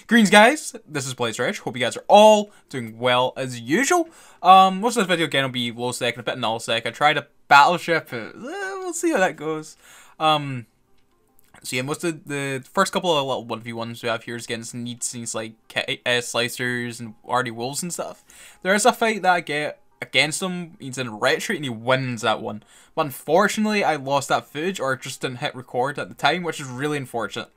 Greens, guys, this is Asteriods. Hope you guys are all doing well as usual. Most of this video again will be low sec and a bit null sec. I tried a battleship, we'll see how that goes. So yeah, most of the first couple of little 1v1s we have here is getting some neat things like slicers and already wolves and stuff. There is a fight that I get against him, he's in retreat and he wins that one. But unfortunately, I lost that footage or just didn't hit record at the time, which is really unfortunate.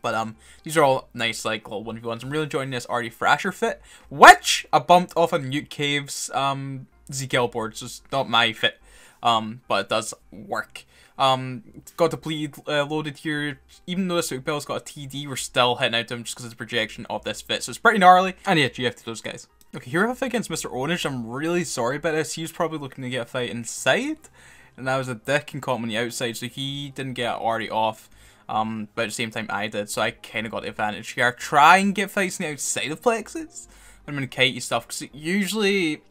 But these are all nice like little 1v1s. I'm really enjoying this Artie Thrasher fit, which I bumped off on Nuke Cave's ZKL board, so it's not my fit. But it does work. Got depleted, loaded here. Even though the Soak Bell's got a TD, we're still hitting out to him just because of the projection of this fit. So it's pretty gnarly. And yeah, GF to those guys. Okay, here we have a fight against Mr. Onish. I'm really sorry about this. He was probably looking to get a fight inside, and I was a dick and caught him on the outside, so he didn't get Artie off. But at the same time I did, so I kind of got the advantage here. Try and get fights on the outside of plexes when I'm in kitey stuff, because it usually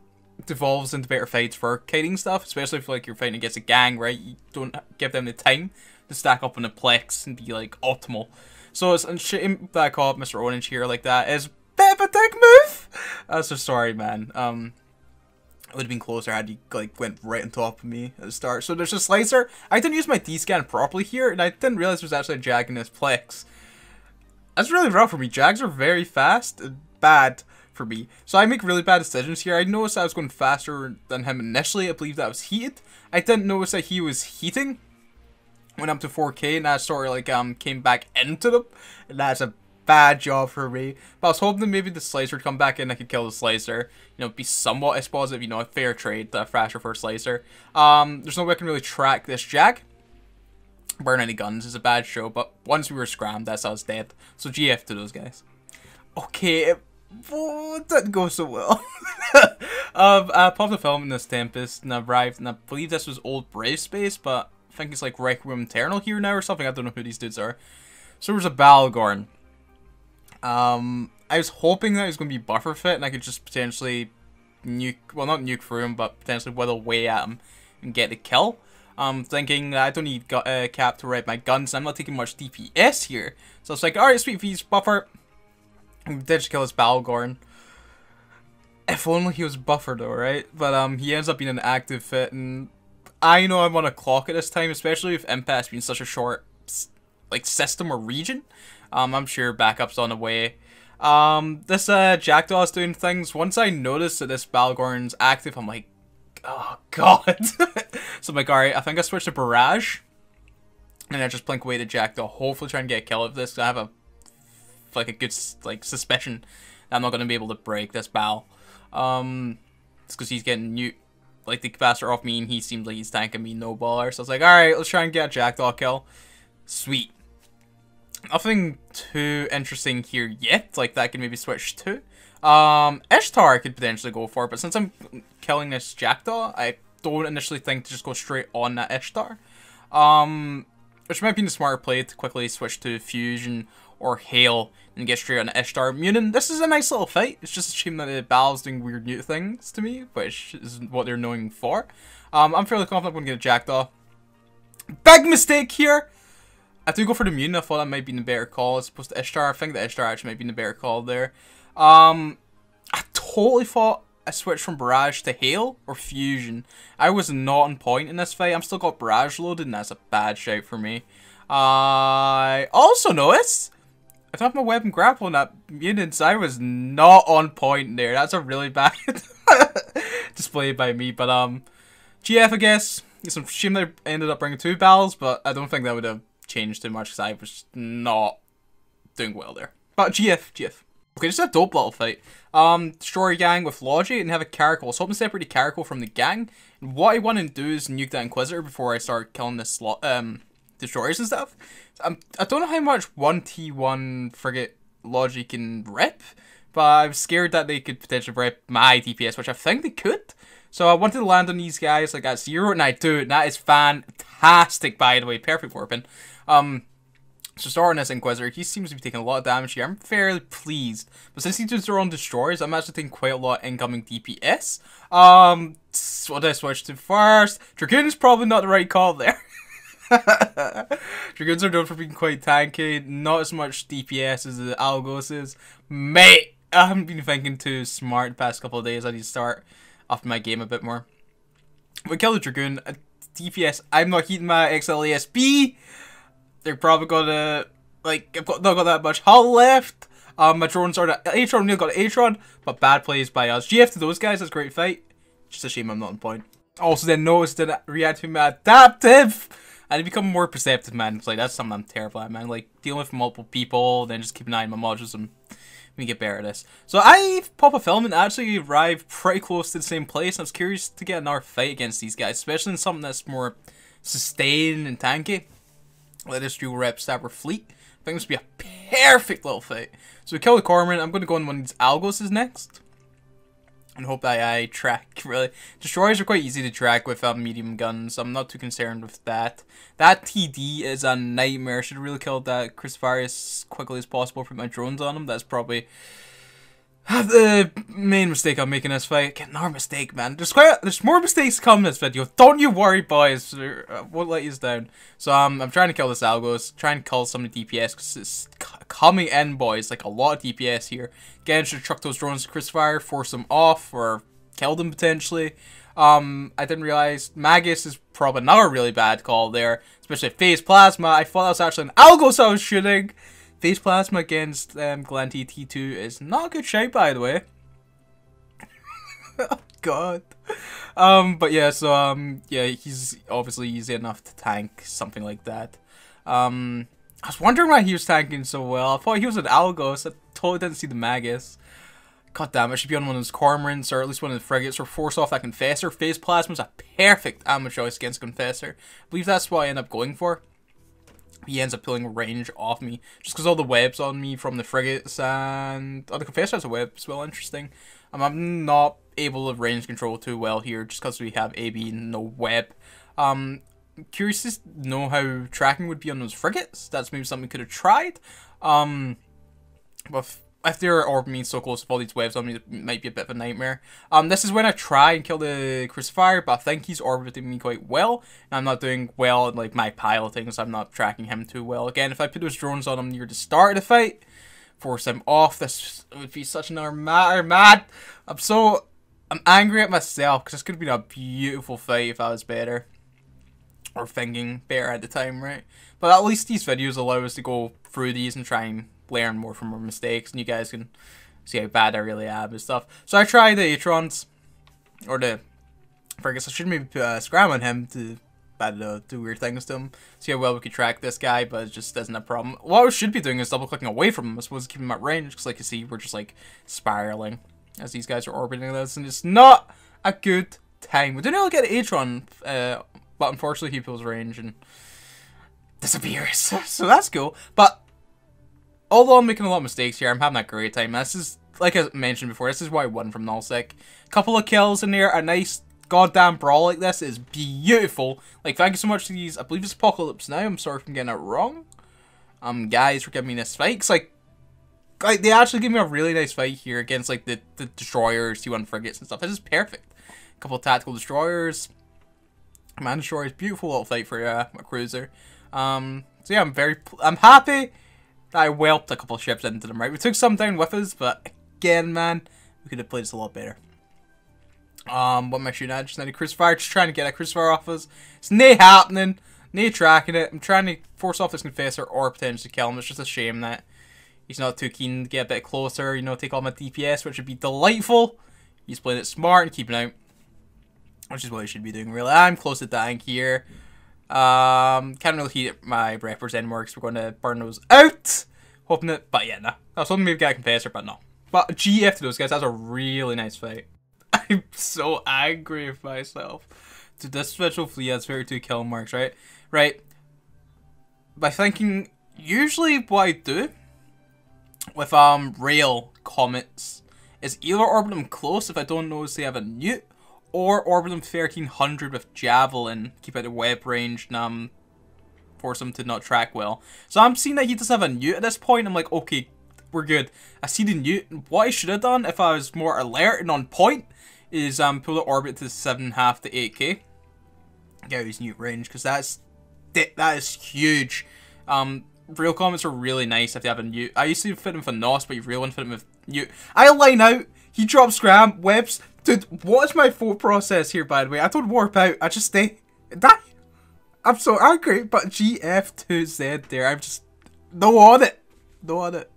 devolves into better fights for kiting stuff, especially if like you're fighting against a gang, right? You don't give them the time to stack up on the plex and be like optimal. So it's a shame that I caught Mr. Orange here like that. Is a bit of a dick move. So sorry, man. It would have been closer had he like went right on top of me at the start. So there's a slicer. I didn't use my D-scan properly here, and I didn't realize there was actually a jag in this plex. That's really rough for me. Jags are very fast and bad for me. So I make really bad decisions here. I noticed I was going faster than him initially. I believe that was heated. I didn't notice that he was heating. Went up to 4K and that sort of like came back into them. And that's a bad job for me. But I was hoping that maybe the slicer would come back in and I could kill the slicer. You know, be somewhat as positive, you know, a fair trade, the Thrasher for a slicer. There's no way I can really track this jag. Burn any guns is a bad show, but once we were scrammed, that's us dead. So GF to those guys. Okay, it didn't go so well. I popped a film in this Tempest and I arrived, and I believe this was old Brave Space, but I think it's like Requiem Eternal here now or something. I don't know who these dudes are. So there was a Balgorn. I was hoping that he was going to be buffer fit and I could just potentially nuke, well not nuke through him, but potentially whittle away at him and get the kill. Thinking that I don't need cap to ride my guns, I'm not taking much DPS here. So it's like, alright, sweet V's buffer. We did just kill his Balgorn. If only he was buffered though, right? But he ends up being an active fit, and I know I'm on a clock at this time, especially with Impasse being such a short like system or region. I'm sure backup's on the way. This Jackdaw's doing things. Once I noticed that this Balgorn's active, I'm like, oh god. So I'm like, alright, I think I switched to Barrage. And I just plink away the Jackdaw, hopefully try and get a kill of this. I have a good like suspicion that I'm not gonna be able to break this Bal. It's because he's getting new like the capacitor off me and he seems like he's tanking me no baller. So I was like, alright, let's try and get a Jackdaw kill. Sweet. Nothing too interesting here yet, like that I can maybe switch to. Ishtar I could potentially go for, but since I'm killing this Jackdaw, I don't initially think to just go straight on that Ishtar. Which might be the smarter play to quickly switch to Fusion or Hail and get straight on the Ishtar. Munin, this is a nice little fight. It's just a shame that the Bal's doing weird new things to me, which is what they're knowing for. I'm fairly confident I'm going to get a Jackdaw. Big mistake here! I do go for the Munin. I thought that might be the better call as opposed to Ishtar. I think the Ishtar actually might be the better call there. I totally thought I switched from Barrage to Hail or Fusion. I was not on point in this fight. I'm still got Barrage loaded and that's a bad shout for me. I also noticed I don't have my weapon grapple on that Munin, so I was not on point there. That's a really bad display by me. But GF I guess. It's a shame that I ended up bringing 2 Bals, but I don't think that would have changed too much because I was not doing well there. But GF. Okay, just a dope little fight. Destroy a gang with Logic and have a Caracal. So I'm hoping to separate the Caracal from the gang. And what I want to do is nuke that Inquisitor before I start killing the destroyers and stuff. I don't know how much 1T1 frigate Logic can rip, but I'm scared that they could potentially rip my DPS, which I think they could. So I wanted to land on these guys like at 0, and I do, and that is fantastic, by the way. Perfect warping. So starting this Inquisitor, he seems to be taking a lot of damage here. I'm fairly pleased. But since he does their own destroyers, I'm actually taking quite a lot of incoming DPS. What did I switch to first? Dragoon is probably not the right call there. Dragoons are known for being quite tanky, not as much DPS as the Algos is. Mate, I haven't been thinking too smart the past couple of days. I need to start upping my game a bit more. We kill the Dragoon. DPS, I'm not heating my XLASB. They're probably gonna, like, I've not got that much hull left. My drones are the Atron, Neil got an Atron, but bad plays by us. GF to those guys, that's a great fight. Just a shame I'm not on point. Also then noticed that reacting to my adaptive. I need to become more perceptive, man. It's like, that's something I'm terrible at, man. Like, dealing with multiple people, then just keep an eye on my modules and we get better at this. So I pop a film and actually arrived pretty close to the same place. I was curious to get another fight against these guys, especially in something that's more sustained and tanky. Like this dual rep stabber fleet. I think this would be a perfect little fight. So we kill the Cormorant. I'm going to go on one of these Algos next. And hope that I track, really. Destroyers are quite easy to track with medium guns. I'm not too concerned with that. That TD is a nightmare. I should have really killed that Crucifier as quickly as possible. Put my drones on him. That's probably the main mistake I'm making this fight. Get another mistake, man. There's more mistakes to come in this video. Don't you worry, boys. I won't let you down. So I'm trying to kill this Algos. Trying to kill some of the DPS because it's coming in, boys. Like a lot of DPS here. Again, should chuck those drones to Crucifier, force them off, or kill them potentially. I didn't realize Magus is probably another really bad call there. Especially Phase Plasma. I thought that was actually an Algos I was shooting. Phase Plasma against Galanti T2 is not a good shape, by the way. Oh, God. But yeah, so, yeah, he's obviously easy enough to tank something like that. I was wondering why he was tanking so well. I thought he was an Algos. I totally didn't see the Magus. God damn, I should be on one of those Cormorants, or at least one of the Frigates, or force off that Confessor. Phase Plasma is a perfect ammo choice against Confessor. I believe that's what I end up going for. He ends up pulling range off me, just because all the webs on me from the Frigates, and the Confessor has a web as well, interesting. I'm not able to range control too well here, just because we have AB and no web. Curious to know how tracking would be on those Frigates. That's maybe something we could have tried. But if they're orbiting me so close with all these webs on me, it might be a bit of a nightmare. This is when I try and kill the Crucifier, but I think he's orbiting me quite well, and I'm not doing well at like my piloting, so I'm not tracking him too well. Again, if I put those drones on him near the start of the fight, force him off, this would be such another matter, man. I'm angry at myself, because this could have been a beautiful fight if I was better. Or thinking better at the time, right? But at least these videos allow us to go through these and try and learn more from our mistakes, and you guys can see how bad I really am and stuff. So I tried the Atrons, or the Frigates. I should maybe put a scram on him to, I don't know, do weird things to him. See how well we could track this guy, but it just isn't a problem. What we should be doing is double clicking away from him. I suppose keep him at range, because like you see, we're just like spiraling as these guys are orbiting us, and it's not a good time. We do not get Atron, but unfortunately he pulls range and disappears. So that's cool. But although I'm making a lot of mistakes here, I'm having a great time. This is, like I mentioned before, this is why I won from Nullsec. Couple of kills in there, a nice goddamn brawl like this is beautiful. Like, thank you so much to these, I believe it's Apocalypse Now, I'm sorry if I'm getting it wrong. Guys, for giving me this fight. 'Cause, like, they actually give me a really nice fight here against, like, the destroyers, T1 frigates and stuff. This is perfect. A couple of tactical destroyers. Command destroyers, beautiful little fight for a cruiser. So yeah, I'm happy that I whelped a couple of ships into them, right? We took some down with us, but again, man, we could have played this a lot better. What am I shooting at? Just need a Crucifier, just trying to get a Crucifier off us. It's nae happening, nae tracking it. I'm trying to force off this Confessor or potentially kill him. It's just a shame that he's not too keen to get a bit closer, you know, take all my DPS, which would be delightful. He's playing it smart and keeping out, which is what he should be doing, really. I'm close to dying here. Can't really heat my Reppers anymore because we're going to burn those out. Hoping it, but yeah, nah. I was hoping maybe get a Confessor, but no. But GF to those guys, that's a really nice fight. I'm so angry with myself. Dude, this special fleet has 32 kill marks, right? Right. By thinking, usually what I do with rail comets is either orbit them close if I don't notice they have a newt, or orbit them 1300 with Javelin, keep out the web range, and force them to not track well. So I'm seeing that he does have a newt at this point. I'm like, okay, we're good. I see the newt. What I should have done if I was more alert and on point is pull the orbit to 7.5 to 8k. Get his newt range, because that's That is huge. Real comments are really nice if you have a new. I used to fit him with a NOS, but you really want to fit him with new. I line out. He drops scram webs. Dude, what is my thought process here? By the way, I don't warp out. I just stay. Die. I'm so angry, but GF2Z there. I'm just no on it. No on it.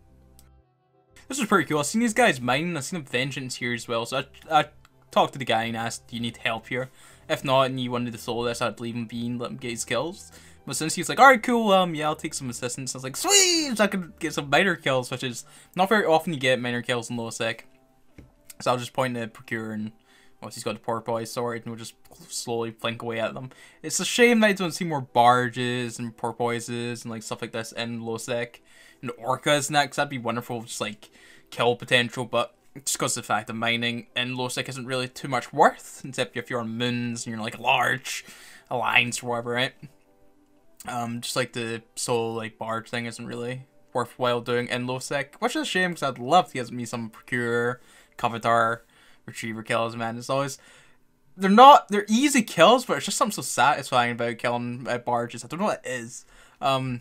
This is pretty cool. I've seen these guys mining. I've seen a vengeance here as well. So I talked to the guy and asked, "Do you need help here? If not, and you wanted to solo this, I'd leave him be and let him get his kills." But since he's like, "Alright, cool, yeah, I'll take some assistance," I was like, "Sweet! I could get some miner kills," which is not very often you get miner kills in low sec. So I'll just point to Procure and once he's got the porpoise sorted, and we'll just slowly flink away at them. It's a shame that I don't see more barges and porpoises and like stuff like this in low sec and orcas and that, because that'd be wonderful, just like kill potential. But just because of the fact that mining in low sec isn't really too much worth, except if you're on moons and you're like a large alliance or whatever, right? Just like the solo like barge thing isn't really worthwhile doing in low sec, which is a shame because I'd love to get me some Procure, Covetar, Retriever kills, man. It's always they're easy kills, but it's just something so satisfying about killing barges. I don't know what it is. But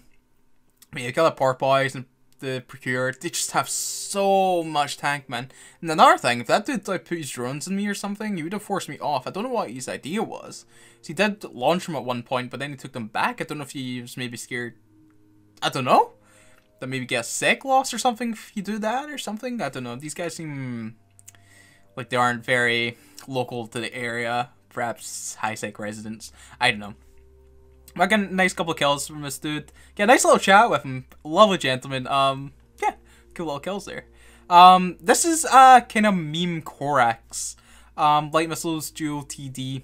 yeah, kill the porpoise and the Procure, they just have so much tank, man. And another thing, if that dude like put his drones in me or something, he would have forced me off. I don't know what his idea was. So he did launch them at one point, but then he took them back. I don't know if he was maybe scared. I don't know. That maybe get a sec loss or something if you do that or something. I don't know. These guys seem like they aren't very local to the area. Perhaps high sec residents. I don't know. I got a nice couple of kills from this dude. Yeah, nice little chat with him. Lovely gentleman. Yeah, cool little kills there. This is kind of meme Korax. Light missiles, dual TD.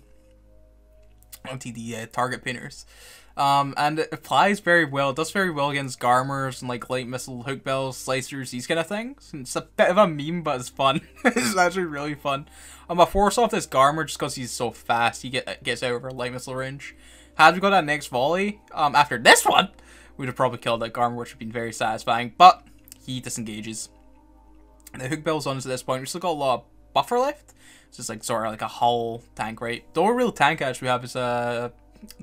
TD target painters. And it applies very well. It does very well against Garmers and like light missile, hook bells, slicers, these kind of things. And it's a bit of a meme, but it's fun. It's actually really fun. I force off this Garmer just because he's so fast. He gets out of our light missile range. Had we got that next volley, after this one, we'd have probably killed that Garmer, which would have been very satisfying. But he disengages. And the hook bell's on us at this point. We've still got a lot of buffer left. It's just like sort of like a hull tank, right? The only real tank actually we have is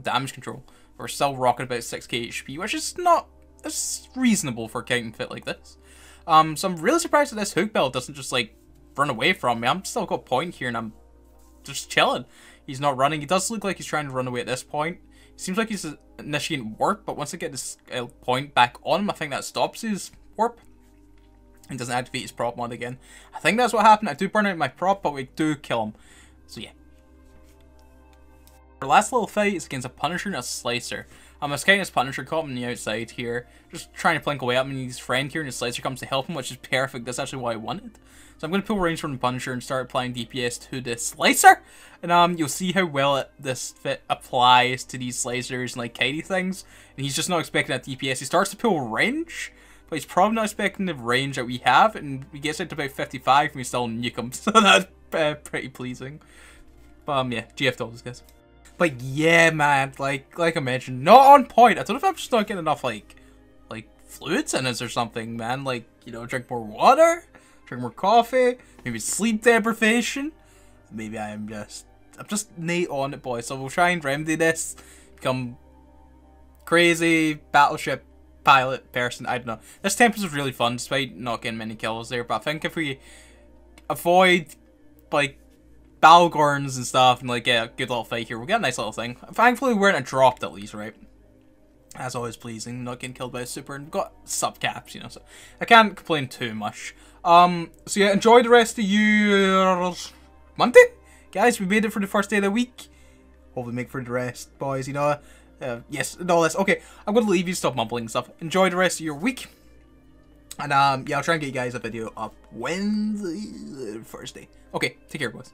damage control. We're still rocking about 6k HP, which is not it's reasonable for a Titan fit like this. So I'm really surprised that this hook bell doesn't just like run away from me. I'm still got a point here and I'm just chilling. He's not running. He does look like he's trying to run away at this point. It seems like he's initiating warp, but once I get this point back on him, I think that stops his warp. He doesn't activate his prop mod again. I think that's what happened. I do burn out my prop, but we do kill him. So yeah. Our last little fight is against a Punisher and a Slicer. I was getting his Punisher caught him on the outside here, just trying to plink away at him, and his friend here and his Slicer comes to help him, which is perfect. That's actually what I wanted. So I'm going to pull range from the Punisher and start applying DPS to the Slicer, and you'll see how well this fit applies to these Slicers and like kitey things. And he's just not expecting that DPS. He starts to pull range, but he's probably not expecting the range that we have, and he gets out to about 55 and we still nuke him. So that's pretty pleasing. But yeah, GF those guys. But yeah, man, like I mentioned, not on point. I don't know if I'm just not getting enough like fluids in us or something, man. Like, you know, drink more water, drink more coffee, maybe sleep deprivation. Maybe I'm just Nate on it, boy. So we'll try and remedy this, become crazy battleship pilot person. I don't know. This Tempest is really fun, despite not getting many kills there. But I think if we avoid like Balgorns and stuff and like get a good little fight here, we'll get a nice little thing. Thankfully we're in a dropped at least, right? That's always pleasing, not getting killed by a super, and we've got sub-caps, you know, so I can't complain too much. So yeah, enjoy the rest of your Monday. Guys, we made it for the first day of the week. Hopefully make for the rest, boys, you know. Yes, and all this. Okay, I'm gonna leave you, stop mumbling and stuff. Enjoy the rest of your week. And yeah, I'll try and get you guys a video up Wednesday, Thursday. Okay, take care, boys.